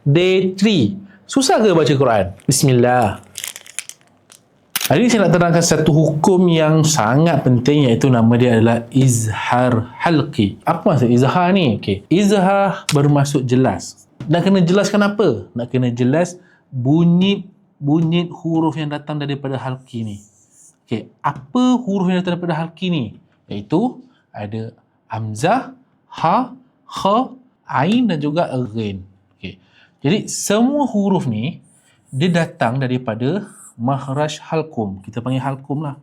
Day 3. Susah ke baca Quran? Bismillah. Hari ini saya nak terangkan satu hukum yang sangat penting, iaitu nama dia adalah izhar halqi. Apa maksud izhar ni? Okay. Izhar bermaksud jelas. Nak kena jelaskan apa? Nak kena jelas bunyi huruf yang datang daripada halqi ni. Okay. Apa huruf yang datang daripada halqi ni? Iaitu ada hamzah, ha, kha, ain dan juga ghain. Okay. Jadi semua huruf ni dia datang daripada makhraj halqum. Kita panggil halqum lah.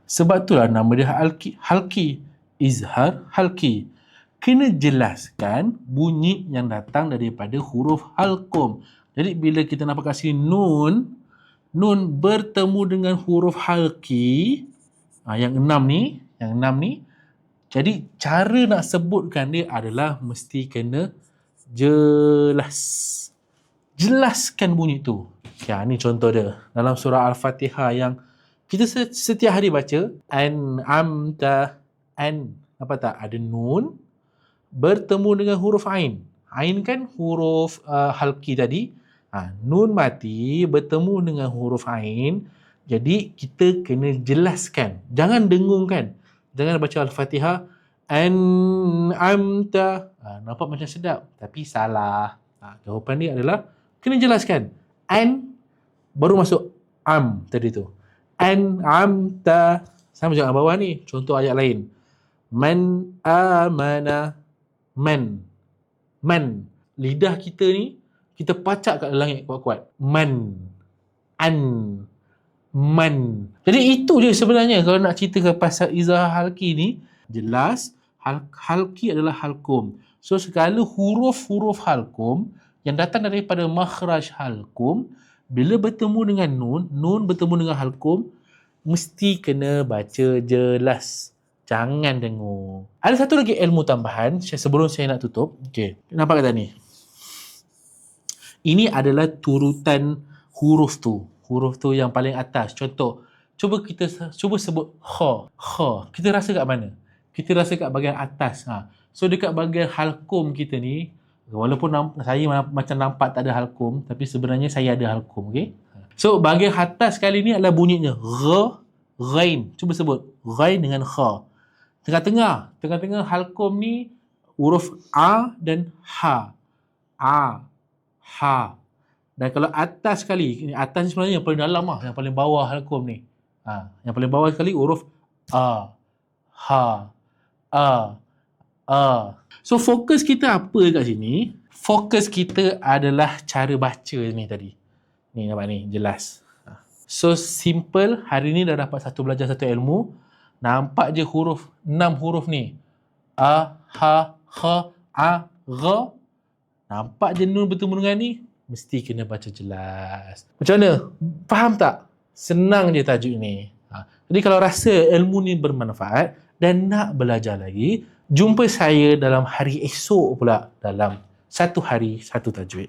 Sebab itulah nama dia halqi. Izhar halqi. Kena jelaskan bunyi yang datang daripada huruf halqum. Jadi bila kita nampak kat sini nun bertemu dengan huruf halqi, yang enam ni, jadi cara nak sebutkan dia adalah mesti kena jelaskan bunyi tu. Ya, ni contoh dia. Dalam surah Al-Fatihah yang kita setiap hari baca, an'amta, apa tak? Ada nun bertemu dengan huruf ain. Ain kan huruf halqi tadi. Nun mati bertemu dengan huruf ain. Jadi kita kena jelaskan. Jangan dengungkan. Jangan baca Al-Fatihah an'amta. Nampak macam sedap, tapi salah. Jawapan dia adalah kena jelaskan. Baru masuk am tadi tu. An'amta. Sama macam bawah ni. Contoh ayat lain. Man amana. Man. Lidah kita ni, kita pacak kat langit kuat-kuat. Man. Jadi itu je sebenarnya kalau nak ceritakan pasal izhar halqi ni. Jelas, halqi adalah halqum. So segala huruf-huruf halqum yang datang daripada makhraj halqum, bila bertemu dengan nun bertemu dengan halqum, mesti kena baca jelas. Jangan dengung. Ada satu lagi ilmu tambahan sebelum saya nak tutup. Okay. Nampak kata ni? Ini adalah turutan huruf tu. Huruf tu yang paling atas. Contoh, cuba sebut kha. Kita rasa kat mana? Kita rasa kat bahagian atas. So dekat bahagian halqum kita ni, walaupun saya macam nampak tak ada halqum, tapi sebenarnya saya ada halqum. Okay? So bahagian atas kali ni adalah bunyinya ghain. Cuba sebut ghain dengan kha. Tengah-tengah halqum ni huruf a dan ha. Ha. Dan kalau atas sekali, atas ni sebenarnya yang paling dalam lah, yang paling bawah halqum ni. Yang paling bawah sekali huruf a, ha, a. So fokus kita apa kat sini? Fokus kita adalah cara baca ni tadi. Ni nampak ni, jelas. So simple, hari ni dah dapat belajar satu ilmu. Nampak je 6 huruf ni. A, ha, kha, a, gha. Nampak je nun bertemu dengan ni, mesti kena baca jelas. Macam mana? Faham tak? Senang je tajuk ni. Jadi kalau rasa ilmu ni bermanfaat dan nak belajar lagi, jumpa saya dalam hari esok pula dalam 1 hari 1 tajwid.